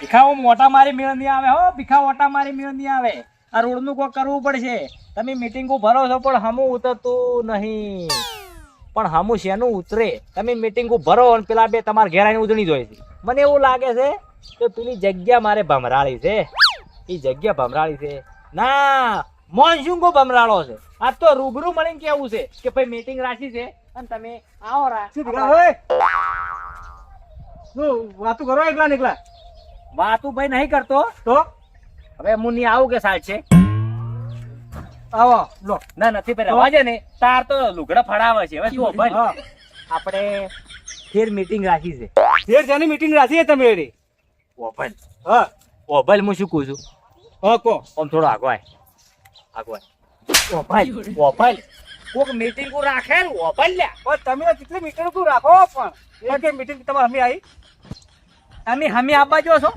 ભીખાઓ મોટા મારી મેળ નહીં આવે હો, ભીખા મોટા મારી મેળ નહીં આવે. આ રોડનું કોઈ કરવું પડશે. તમે મીટિંગો ભરો છો પણ હમું ઉતરતું નહીં. પણ હમું શેનું ઉતરે? તમે મીટિંગો ભરો અને પેલા બે તમારા ઘેર આવીને ઉજળી જોઈએ છે. મને એવું લાગે છે કે પેલી જગ્યા મારે ભમરાળી છે. એ જગ્યા ભમરાળી છે ના, મોનસૂન ભમરાળો છે. આ તો રૂબરૂ મળીને કેવું છે કે ભાઈ મીટિંગ રાખી છે અને તમે આવો વાતું કરો એકલા નીકળા વાતું ભાઈ નહીં કરતો. તો હવે હું નહીં આવું કે સાલ છે આવો લો. ના નથી ભાઈ રવા છે ને તાર તો લુગડા ફડાવે છે. હવે તું ભાઈ હા આપણે ફેર મીટિંગ રાખી છે. ફેર જેની મીટિંગ રાખી તમે એની ઓભલ હા ઓભલ હું શું કહું છું? હા કો આમ થોડો આગવાય આગવાય ઓભલ ઓભલ કોક મીટિંગ રાખે ને ઓભલ લ્યા. પણ તમે કેટલી મીટિંગ તું રાખો પણ એ કે મીટિંગ તમારે અમે આવી અમે હમી આપવા જો છો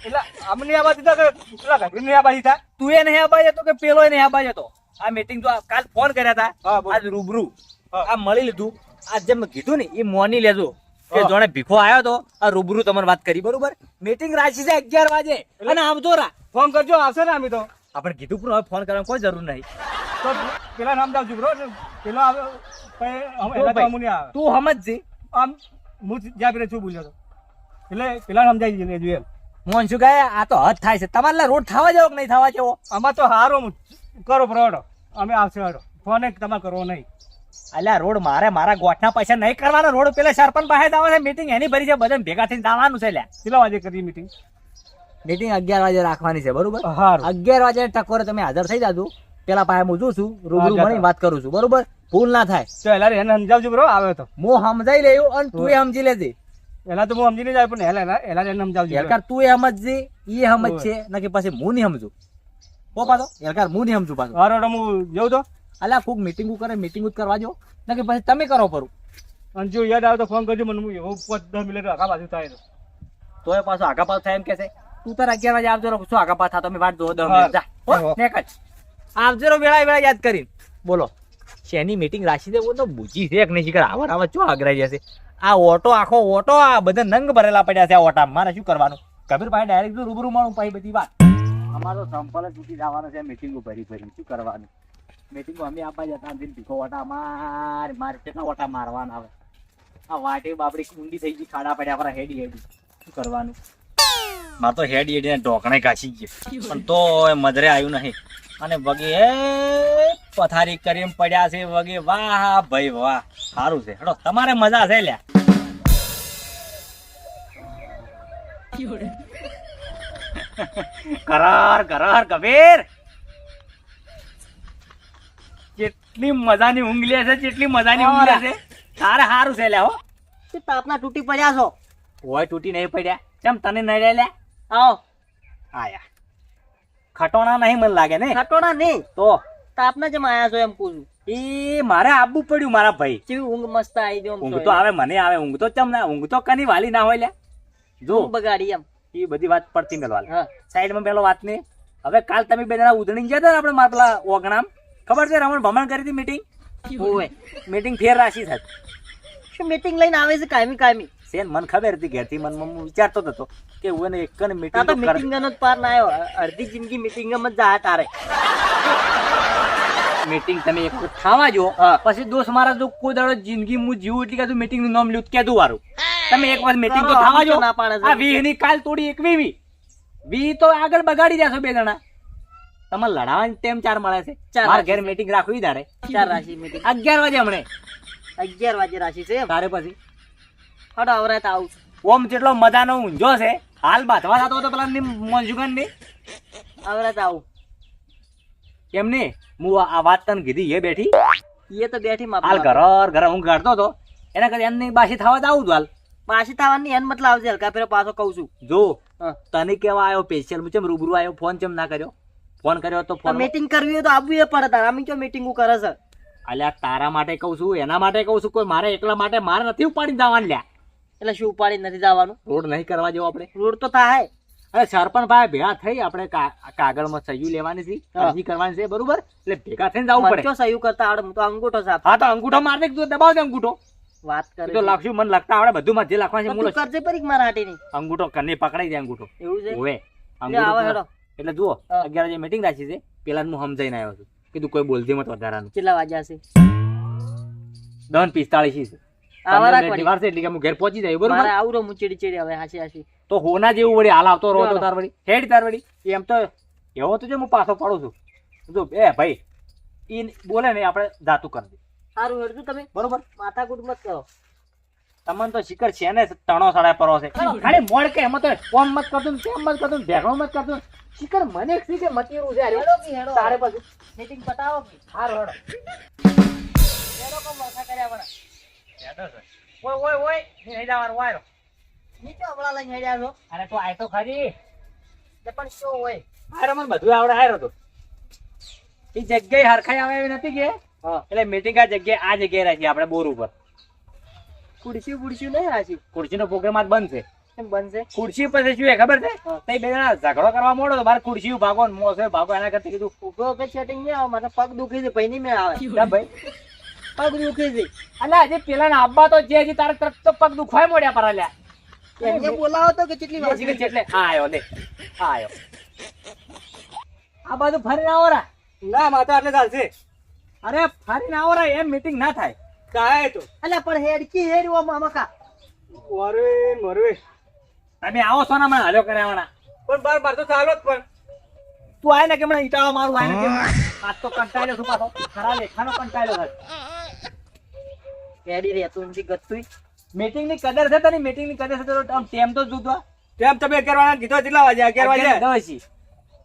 એટલે અમને આવા દીધા કે પેલા ઘરની આવા દીધા તું એ નહીં આપવા જતો કે પેલો નહીં આપવા જતો? આ મીટિંગ તો કાલ ફોન કર્યા હતા, હા, બોલ. આજ રૂબરૂ હા. આ મળી લીધું. આજ જેમ કીધું ને એ મોની લેજો કે હા. જોણે ભીખો આવ્યો તો આ રૂબરૂ તમને વાત કરી બરોબર. મીટિંગ રાખી છે 11 વાગે અને આવજો રા. ફોન કરજો આવશે ને અમે તો આપણે કીધું પણ હવે ફોન કરવાની કોઈ જરૂર નહીં. તો પેલા નામ જાવજો બ્રો પેલો આવે પછી અમે એના તો અમને આવે તું સમજજી. આમ હું જ્યાં પેલા શું બોલ્યો હતો એટલે પેલા સમજાઈ જઈને જોઈએ એમ મોન શું કહે આ તો હદ થાય છે તમારે રોડ થવા જેવો કે નહીં થવા જેવો? આમાં તો હારો કરો પ્રોડો અમે આવશે હારો ફોન એક તમારે કરવો નહીં અલ્યા રોડ મારા ગોઠના પૈસા નહીં કરવાના. રોડ પેલા સરપંચ પાસે આવે છે મીટિંગ એની ભરી છે. બધા ભેગા થઈને જવાનું છે લ્યા. કેટલા વાગે કરી મીટિંગ મીટિંગ 11 વાગે રાખવાની છે બરોબર. હારું 11 વાગે ટકોરે તમે હાજર થઈ જાજો. પેલા પાસે હું જોઉં છું રૂબરૂ હા, મળીને વાત કરું છું બરોબર. ભૂલ ના થાય. તો એલા એને સમજાવજો બ્રો આવે તો હું સમજાઈ લેવું અને તું સમજી લેજે. એલા તો હું સમજી નહીં જાય પણ એલા એને સમજાવજો યાર તું એ સમજજે એ સમજશે નકે પછી હું નહીં સમજુ. ઓ પાછો યાર હું નહીં સમજુ પાછો. હારો હું જઉં તો અલ્યા કોક મીટિંગ કરે મીટિંગ જ કરવા જો નકે પછી તમે કરો પરું. અને જો યાદ આવે તો ફોન કરજો મને હું એવું 5-10 મિનિટ આગા બાજુ થાય તો તોય પાછો આગા પાછો થાય એમ કે છે. તું તાર 11 વાગે આવજો શું આગા પાછા થા તમે વાટ જો 10 મિનિટ જા હો નેકજ આવજો રો વેળા યાદ કરીને. બોલો શેની મીટિંગ રાખી દે તો બુજી છે કે નહીં શીખર આવર આવા ચો આગરાઈ જશે. આ ઓટો આખો ઓટો આ બધા નંગ ભરેલા પડ્યા છે આ ઓટામાં. મારે શું કરવાનું? કબીરભાઈ ડાયરેક્ટ રૂબરૂ મળું પછી બધી વાત. અમારો સંપલ જ તૂટી જવાનો છે મીટિંગો ભરી શું કરવાનું? મીટિંગો અમે આપવા જતા ભીખો ઓટા મારે કેટલા ઓટા મારવાના આવે. આ વાટે બાપડી કુંડી થઈ ગઈ ખાડા પડ્યા આપણા હેડી શું કરવાનું? મારે તો હેડી ને ઢોકણે કાચી ગયો પણ તો મધરે આવ્યું નહીં. અને વગે પથારી કરીને પડ્યા છે વગે. વાહ ભાઈ વાહ સારું છે. હેડો તમારે મજા છે લ્યા. કરાર કરાર કબીર કેટલી મજાની ઊંઘ લે છે, કેટલી મજાની ઊંઘ લે છે. તારે સારું છે લ્યા. હો તાપના તૂટી પડ્યા છો? હોય તૂટી નહીં પડ્યા. કેમ તને નહીં લે લ્યા? આવો આયા ખટોણા નહીં મને લાગે ને ખટોણા નહીં તો તાપના જેમ આયા છો એમ પૂછું. એ મારે આવવું પડ્યું મારા ભાઈ. કેવી ઊંઘ મસ્ત આવી જો ઊંઘ તો આવે મને આવે. ઊંઘ તો ચમ ના ઊંઘ તો કની વાલી ના હોય લ્યા. જો બગાડી એમ. એ બધી વાત પડતી મેલવાલ હા સાઈડમાં પેલો વાત ને. હવે કાલ તમે બે જણા ઉધણી ગયા હતા ને આપણે મારા પેલા ઓગણામ ખબર છે રમણ ભમણ કરી હતી મીટિંગ. હોવે મીટિંગ ફેર રાશી થાય શું મીટિંગ લઈને આવે છે કાયમી કાયમી? સેન મને ખબર હતી ઘેરથી મને હું વિચારતો હતો કે હું એક આ તો મીટિંગ મીટિંગ જ પાર ના આવ્યો. અડધી જિંદગી મીટિંગ જ જાય તારે. મીટિંગ તમે એક વખત ખાવા જો પછી દોસ્ત મારા જો કોઈ દાડો જિંદગી હું જીવું એટલે કે મીટિંગ નું નામ લ્યું કેદું વારું. તમે એક વાર મીટિંગ તો ખાવા જો. ના પાડે છે. આ 20 ની કાલ તોડી 21 20 તો આગળ બગાડી જશો બે જણા. તમારે લડાવાની ટેમ 4 મળે છે. ચાર મારા રાખી ઘેર મીટિંગ રાખવી તારે 4 રાશિ મીટિંગ 11 વાગે હમણે 11 વાગે રાશિ છે એમ? તારે પછી હડો આવરાત આવું છું. ઓમ જેટલો મજાનો ઊંઝો છે હાલ બાથવા થતો તો પેલા મોંજુગન ની આવરાત આવું. એમને હું આ વાત તને કીધી એ બેઠી એ તો બેઠી હાલ માપ ઘર હું કાઢતો હતો એના કરતા એમની બાસી થવા જ આવું છું હાલ. પાછી થવાની એન મતલબ આવશે હલકા ફેરો પાછો કહું છું. જો હા. તને કેવા આવ્યો સ્પેશિયલ હું ચમ રૂબરૂ આવ્યો ફોન ચમ ના કર્યો? ફોન કર્યો તો ફોન મીટિંગ કરવી હોય તો આવવું એ પડે તારે. અમે ક્યાં મીટિંગ કરે છે? અલ્યા તારા માટે કહું છું એના માટે કહું છું કોઈ મારે એકલા માટે મારે નથી ઉપાડી જવાનું લ્યા. એટલે શું ઉપાડી નથી જવાનું? રોડ નહીં કરવા જેવો આપણે. રોડ તો થાય. અરે સરપંચ ભાઈ ભેગા થઈ આપણે કાગળમાં સહી લેવાની છે હા. અરજી કરવાની છે બરોબર એટલે ભેગા થઈને જવું પડે. મને સહયું કરતા આવડે. હું તો અંગૂઠો સાફ. હા તો અંગૂઠો માર દે તું દબાવ દે અંગૂઠો વાત એ કરે તો લખશું, મને લખતા આવડે બધું, માં જે લખવાનું છે તું મૂલો. કરજે પરીક મારા હાટીની અંગૂઠો કને પકડાઈ જાય અંગૂઠો. એવું છે ઓવે લે આવો અંગૂઠો. હેડો એટલે જુઓ હા. 11 વાગે મીટિંગ રાખી છે. પેલા હું સમજાઈને આવ્યો છું, કીધું કોઈ બોલતી મત વધારાનું. કેટલા વાગ્યા છે 10:45 છે. આવા 15 રાખવાની મિનિટની વાર છે એટલે કે હું ઘેર પહોંચી જાય બરોબર. મારે આવું હું ચીડી હવે હાસી હાસી તો હોના જેવું વળી હાલ આવતો રહો તો ચાલો. તાર વળી હેડ તાર વળી. એમ તો એવો તો છે હું પાછો પાડું છું. જો એ ભાઈ ઈ બોલે ને આપણે જાતું કરી દે સારું હેડજો તમે બરોબર. માથાકૂટ મત કરો તમને તો શિખર છે ને તણો સડાય પરો છે ખાલી મોડ કે એમાં તો કોમ મત કરતું ને તેમ મત કરતું ને ભેગણો મત કરતું ને. શિખર મને એક છે મતીરું છે હેડો કે હેડો તારે પછી મીટિંગ પતાવો કે હાર હેડો હેડો કો માથા કર્યા વડા હેડો છે. ઓય ઓય ઓય નહીં જવાનું વાયરો. નીચે હમણાં લઈને હેડ્યા છો અરે તો આય તો ખરી એટલે પણ શું હોય હારે મને બધું આવડે હારો તો એ જગ્યાએ હરખાઈ આવે એવી નથી કે એટલે મીટિંગ આ જગ્યાએ રાખી આપણે બોર ઉપર. ખુરશી બુડશી નહીં હાસી ખુરશીનો પ્રોગ્રામ આજ બંધ છે. એમ બનશે ખુરશી પછી શું છે ખબર છે તઈ બે જણા ઝઘડો કરવા મોડો તો મારે ખુરશી ભાગો ને મોસે ભાગો એના કરતા કીધું ઉભો કે સેટિંગ નહીં આવે મને પગ દુખી છે પૈની મેં આવે જા ભાઈ પગ દુખી છે અલા હજી પેલા ના આબ્બા તો જે હજી તારે તરત તો પગ દુખવાય મોડ્યા પર લ્યા. એમને બોલાવો તો કે કેટલી વાર હજી કે એટલે આ આયો લે આ આયો આ બાજુ ફરીને આવો રા. ના માતા એટલે ચાલશે અરે ફરીને આવો રા એમ મીટિંગ ના થાય. કાંઈ તો અલ્યા પણ હેડકી હેડવો મામા મરવે તમે આવો છો ને મને હાલ્યો કર્યા પણ બાર તો ચાલો જ પણ તું આય ને કે મને ઈટાળો મારું આય ને કે આજ તો કંટાળ્યો છું પાછો ખરા લેખાનો કંટાળ્યો છે. હેડી રહેતું નથી ગતું મીટિંગ ની કદર છે તને મીટિંગ ની કદર છે તો આમ ટેમ તો જુદવા તેમ તમે 11 વાળા કીધો કેટલા વાગ્યા 11 વાગ્યા 10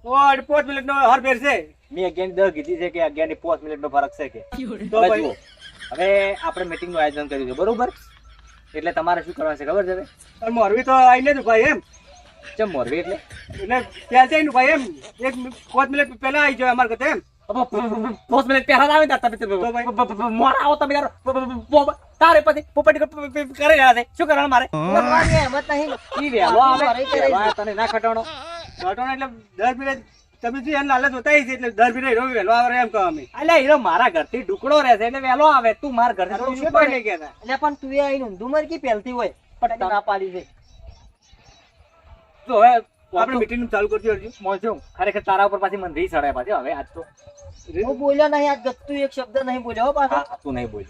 ઓ 5 મિનિટ નો હર ફેર છે મેં 11 કીધી છે કે 11 ની 5 મિનિટ નો ફરક છે કે તો હવે ભાઈ જુઓ, હવે આપણે મીટિંગ નું આયોજન કર્યું છે બરોબર. એટલે તમારે શું કરવાનું છે ખબર છે હવે? અને મોરવી તો આઈને જ ભાઈ એમ ચમ મોરવી એટલે ત્યાં જઈને ભાઈ એમ 5 મિનિટ પહેલા આવી જાય અમારે કતે એમ 5 મિનિટ પહેલા આવે ને તમે મોડા આવો તમે યાર તારે પછી પોપટી કરી રહ્યા છે શું કરવાનું મારે બોલવાની હેમત નહીં ઈ વહેલો આવે વહેલો આવે, તને ના ખટાણો ઘટોને એટલે 10 મિનિટ તમે જે એમ લાલચ બતાવી છે એટલે 10 મિનિટ રોવી વહેલો આવે એમ કહો અમે અલ્યા હીરો મારા ઘરથી ઢુકડો રહેશે એટલે વહેલો આવે. તું મારા ઘરથી તો શું શું કરે? નહીં કહેતા એટલે પણ તું આઈને ઊંધું મર કી પહેલતી હોય પણ ના પાડી છે જો હવે આપણે મીટિંગ ચાલુ કરજો અરજી મોંચું ખરેખર તારા ઉપર પાછી મને રીસ અડાય પાછી હવે આજ તો હું બોલ્યો નહીં આજ ગતું એક શબ્દ નહીં બોલ્યો હો પાછો હા, તું નહીં બોલ.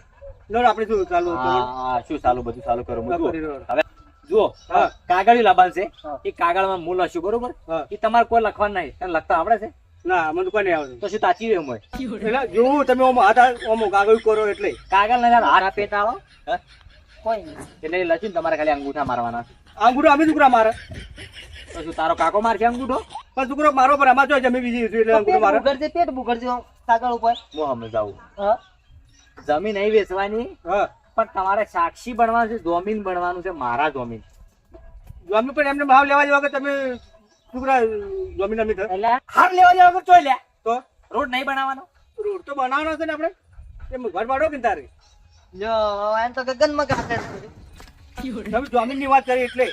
લો આપણે શું ચાલુ હા શું ચાલુ બધું ચાલુ કરું હું જુઓ. કરી રહ્યો. હવે જુઓ હા. કાગળ લાવવાનું છે હા. એ કાગળમાં મૂળ લખશું બરોબર. હા. એ તમારે કોઈ લખવાનું નહીં. તને લખતા આવડે છે ના મને કોઈ નહીં આવડતું તો શું તાચી રહ્યું હોય એટલે જોવું તમે ઓમ હાથ ઓમ કાગળ કરો એટલે કાગળ ના હાથ હાથ પેટાળો હા? કોઈ નહીં એટલે એ લખ્યું ને તમારે ખાલી અંગૂઠા મારવાના છે. આંગૂઠો અમે છોકરા મારે તો શું તારો કાકો મારશે અંગૂઠો? પણ છોકરો મારો પર આમાં જો જમી બીજી એટલે આંગૂઠો મારે પેટ બુગડજે કાગળ ઉપર હું સમજાવું. હા જમીન નહીં વેચવાની હા પણ તમારે સાક્ષી બનવાનું છે. જમીન બનવાનું છે મારા જમીન. જમી પણ એમને ભાવ લેવા જેવા કે તમે છોકરા જમીન અમી થાય એટલે હાર લેવા જાવ ચોઈ લે તો રોડ નહીં બનાવવાનો. રોડ તો બનાવવાનો છે ને આપણે એમ ઘર બાડો કે તારે જો એમ તો ગગનમાં ગાતે તમે જમીન ની વાત કરી એટલે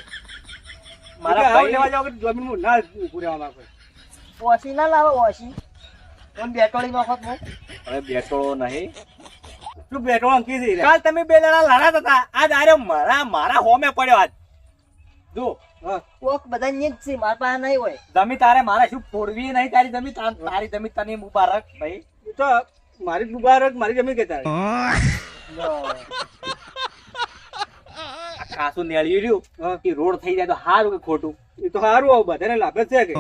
મારા ભાવ ભાઈ લેવા જાવ કે જમીન માં ના ઉભું રહેવા માંગે ઓછી ના લાવે ઓછી પણ બેટોળી વખત હું હવે બેઠો નહીં. શું બેઠો અંકી છે કાલ તમે બે જણા લડાતા હતા આજ આર્યો મારા હોમે પડ્યો આજ. જો હા કોક બધા ને જ છે મારા પાસે નહીં હોય જમી તારે મારે શું ફોડવી નહીં તારી જમી તારી જમી તને મુબારક ભાઈ. એ તો મારી મુબારક મારી જમીન કે તારે આ કાસું નેળ્યું રહ્યું હા. કે રોડ થઈ જાય તો સારું કે ખોટું? એ તો સારું આવું બધાને લાભ જ છે કે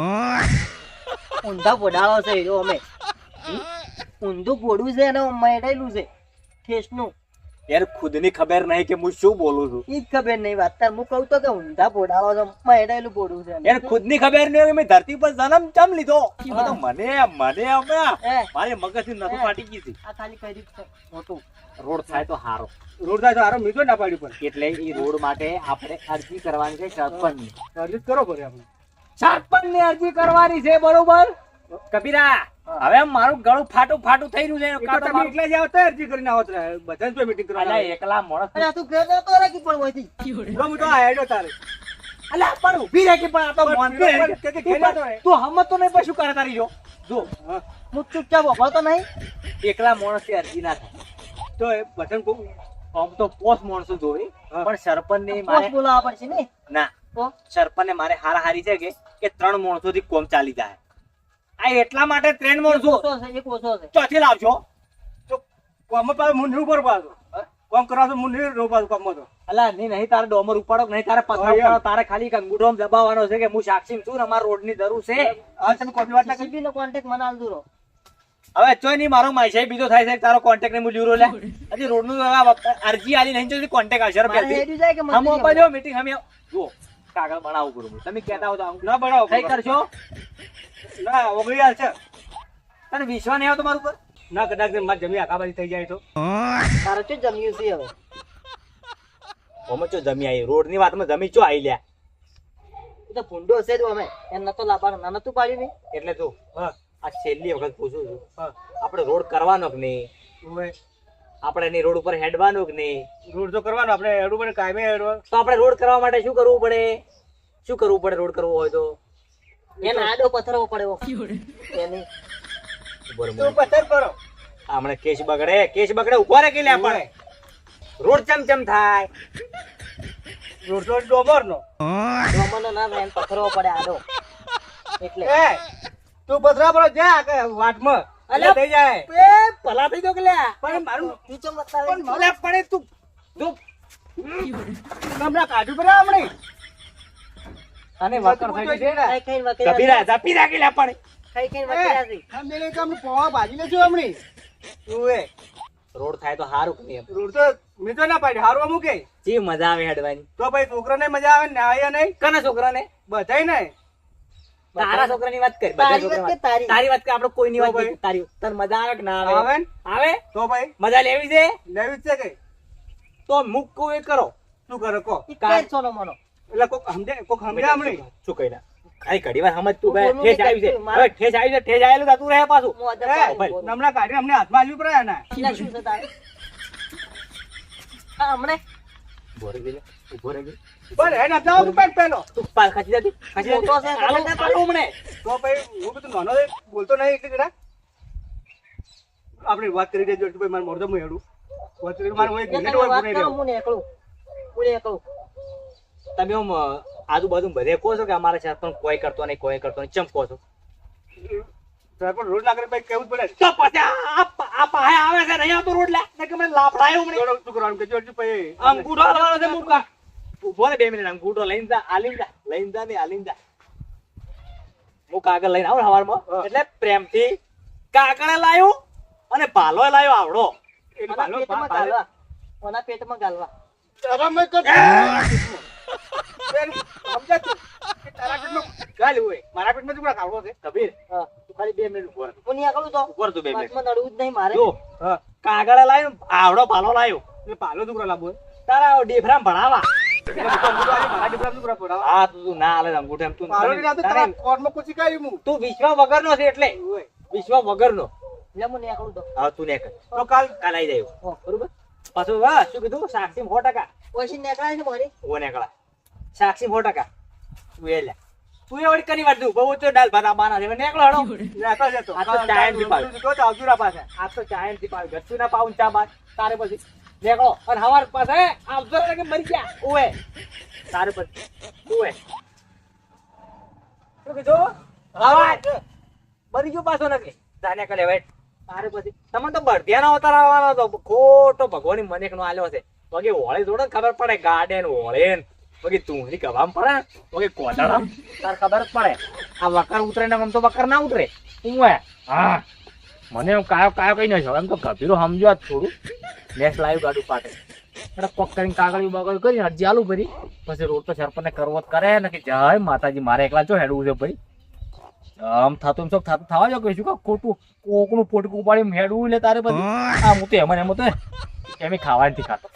ઊંધા પોડાળો છે જો અમે ઊંધું પોડું છે અને મેળેલું છે ઠેસનું યાર ખુદની ખબર નહીં કે હું શું બોલું છું. ઈ જ ખબર નહીં વાત તાર હું કહું તો કે ઊંધા પોડાળો છે મેળેલું પોડું છે યાર ખુદની ખબર નહીં હોય મેં ધરતી પર જન્મ ચમ લીધો. હવે તો મને હમણાં એ મારી મગજથી નતું ફાટી ગઈ હતી. આ ખાલી કરી છે મોટું રોડ થાય તો સારો. રોડ થાય તો સારો મીઠો ના પાડી પણ એટલે એ રોડ માટે આપણે અરજી કરવાની છે સરપંચની. અરજી જ કરો પડે આપણે સરપંચની અરજી કરવાની છે બરોબર કબીરા. હવે મારું ગળું ફાટું થઈ રહ્યું છે. એ તો કાં તો તમે મારું- એકલા જ આવતા અરજી કરીને આવો તો બધાને તો મીટિંગ કરવા અલ્યા એકલા માણસ અરે આ તું ઘેર નતો રાખી પણ હોયથી હું તો આયડો તારે અલ્યા પણ ઊભી રહે કે પણ આ તો પણ મોનતો તું પણ- કે તું ખેલા તો પણ- હે. તું હમત તો નહીં પણ શું કરે તારી જો હા હું ચૂપચાપ વખો તો નહીં એકલા માણસથી અરજી ના થાય. તો એ બધાને આમ તો પોસ માણસો જોવે હા. પણ સરપંચને પોસ્ટ મારે બોલાવવા પડશે ને ના તો સરપંચને મારે હારી છે કે 3 માણસોથી કોમ ચાલી જાય આ એટલા માટે 3 માણસો ઓછો છે એક ઓછો છે ચોથી લાવજો તો કોમમાં પાછું મુંડ ઉપર પાછો કોમ કરવા તો મુંડ નહીં પાછું કોમમાં તો અલા નહીં તારે ડોમર ઉપાડો કે નહીં તારે પથરા હા, એમ. ઉપાડો તારે ખાલી એક અંગૂઠો દબાવવાનો છે કે હું સાક્ષી છું ને અમારા રોડની જરૂર છે હા તમે કોની વાત ના કરી જીસીબી નો કોન્ટેક્ટ મને આલ દો હવે ચોય નહીં મારો માઈસાઈ બીજો થાય છે કે તારો કોન્ટેક્ટ ને હું લીવરો લે હજી રોડનું અરજી આલી નહીં તો કોન્ટેક્ટ આવશે મારે રૂપિયા હેડ્યું જાય કે હમ મંદિર અપાજો મીટિંગ હમ જો કાગળ બનાવું કરું તમે કહેતા હો તો આવું ના બનાવો કઈ કરશો ના ઓગળી હાલ છે તને વિશ્વાસ નહીં આવતો મારું પર ના કદાચ મારી જમીન આખાબાજી થઈ જાય તો તારે શું જમ્યું છે હવે ઓમાં ચો જમી આવી રોડની વાતમાં જમી ચો આવી લ્યા એ તો ભૂંડો છે તો અમે એમ નતો લાવવાનો ના નતું પાડ્યું ને એટલે તું હા આ છેલ્લી વખત પૂછું છું હા આપણે રોડ કરવાનો કે નહીં હવે આપણે એની રોડ ઉપર હેડવાનો કે નહીં રોડ તો કરવાનો આપણે એડું પડે કાયમે એડવા તો આપણે રોડ કરવા માટે શું કરવું પડે રોડ કરવો હોય તો એને આડો પથરો પડ્યો એની તો પથ્થર કરો હમણાં કેસ બગડે ઉભા રે કે લે આપણે રોડ ચમચમ થાય રોડ તો ડોબર નો ગમનો ના થાય એને પથરો પડે આડો એટલે એ તું પથરા પર જા કે વાટમાં અલ્યા, થઈ જાય એ ભલા થઈ ગયો કે લે પણ મારું તું ચમ બતાવે પણ મને પડે તું તું હમણાં કાઢું પડે હમણે અને વકર થઈ ગઈ છે ને ખાઈ ખાઈને વકીલા કબીરા ઝાપી રાખી લે પણ ખાઈ ખાઈને વકીલા છે સમજે કે આપણે પોવા ભાજી લેશું હમણે તું એ રોડ થાય તો સારું કે નહીં રોડ તો મેં તો ના પાડી હારું અમુક કે જી મજા આવે હેડવાની તો ભાઈ છોકરાને મજા આવે ને આયા નહીં કના છોકરાને બધાય નહીં તારા છોકરાની વાત કર તારી વાત કે તારી? તારી વાત કર આપણે કોઈની વાત તો ભાઈ. નહીં. તારી તને મજા આવે કે ના આવે આવે ને? આવે તો ભાઈ મજા લેવી છે લેવી જ છે કે તો મુક કો એ કરો શું કરે કો ઈ કઈ સોનો મોનો એટલે કોક સમજે હમણે શું કહી ના ખાલી ઘડી વાર સમજ તું બોલવું ઠેસ નહીં આવી છે કરતું, મારે. હવે ઠેસ આવી છે ઠેસ આવેલું થતું રહે પાછું હું અદર એ, પાડું ભાઈ, બોલું. હમણાં કાઢી અમને હાથમાં આવ્યું પડે ને એટલે શું છે તારે હા હમણે ઉભો રહી ગઈ લે, ઉભો રહી ગઈ. પણ હે ના જાવ તું પેટ પેલો તું પાલ ખાચી જતી ખાચી મોટો છે, જતી. હાલો, ખબર હાલો હમણે. તો ભાઈ હું બધું નાનો છે, બોલતો નહીં એટલે જરા આપણે વાત કરી દેજો ભાઈ મારે મોરદો હું હેડું વાત કરી મારે હું એક એટલે મિનિટ તમે હોય વાત પૂરી કરો રહ્યો હું નીકળું હું નીકળું તમે આમ આજુબાજુ બધે કહો છો કે અમારા સરપંચ કોઈ કરતો નહીં ચમ કહો છો સાહેબ પણ રોજ ના કરે ભાઈ કેવું જ પડે તો પછી આ પાહે આવે છે નહીં આવતો રોડ લે ને કે મને લાફડાયો હમણે જોડો શું કરવાનું કે જોડજો ભાઈ અંગૂઠો હલવાનો છે મુકા ઉભો રે 2 મિનિટ અંગૂઠો લઈને જા આલીને જા ને આલીને જા હું કાગળ લઈને આવું હવારમાં હા. એટલે પ્રેમથી કાગળે લાયો અને ભાલો લાયો આવડો એટલે ઓના ભાલો પેટમાં ગાલવા ઓના પેટમાં ગાલવા તમે કર સમજા તું કે તારા પેટમાં ગાલ હોય મારા પેટમાં શું ખાવો છે કબીર હા તું ખાલી 2 મિનિટ ઉભો રહે. હું નીકળું તો ઉભો રહે તું 2 મિનિટ વાતમાં નડવું જ નહીં મારે જો હા કાગળે લાયો આવડો ભાલો લાયો એટલે પાલો દુકરા લાવો તારા ડીફરામ ભણાવા મારા ડિપ્રામ દુકરા પડાવા આ તું ના હાલે અંગૂઠો એમ તું પાલો ની રાતે તારા કોર્ટમાં કુછી કાઢ્યું હું તું વિશ્વ વગરનો છે એટલે ઓય. વિશ્વ વગરનો એટલે હું નીકળું તો હવે તું ને કર તો કાલ કાલ આવી જાય હો. બરોબર પાછું વાહ શું કીધું સાક્ષી 100% ઓછી નીકળાય છે મારી ઓ નીકળા સાક્ષી 100% તું એ લે તું એ વળી કરી વાર દઉં બહુ તો દાલ ભાત આબાના છે હવે નીકળો હળો લેતો જતો આ તો ટાઈમ થી પાડ્યું. તો તો આવજો રા પાસે આ તો ચાય થી પાવ ગચ્છું ના પાઉં ચા બાદ તારે પછી નીકળો અને હવાર પાસે આવજો રે કે મરી ગયા ઓએ તારે પછી ઓએ શું કીધું હવાર મરી ગયો પાછો નકે જાને કલે વેટ તારે પછી તમને તો બળદિયાનો અવતાર આવવાનો હતો ખોટો ભગવાનની મનેક નો આલ્યો છે બાકી હોળી જોડે ખબર પડે ગાર્ડન હોળે બાકી તું કવામ પડે બાકી કોદળા તાર ખબર જ પડે આ વકર ઉતરે ને આમ તો વકર ના ઉતરે હું હા મને એમ કાયો કઈ નહીં એમ તો કભીરો સમજ્યો થોડું નેક્સ્ટ લાઈવ ગાડું પાટે એટલે કોક કરીને કાગળિયું બાગળ કરી અરજી આલુ ભરી પછી રોડ તો સરપંચને કરવો જ કરે ને કે જય માતાજી મારે એકલા જો હેડવું છે ભાઈ આમ થતું એમ થતું થવા જો કહીશું કે ખોટું કોકનું પોટકું ઉપાડી હેડવું એટલે તારે પછી આ હું તો એમ તો એમ ખાવા નથી ખાતો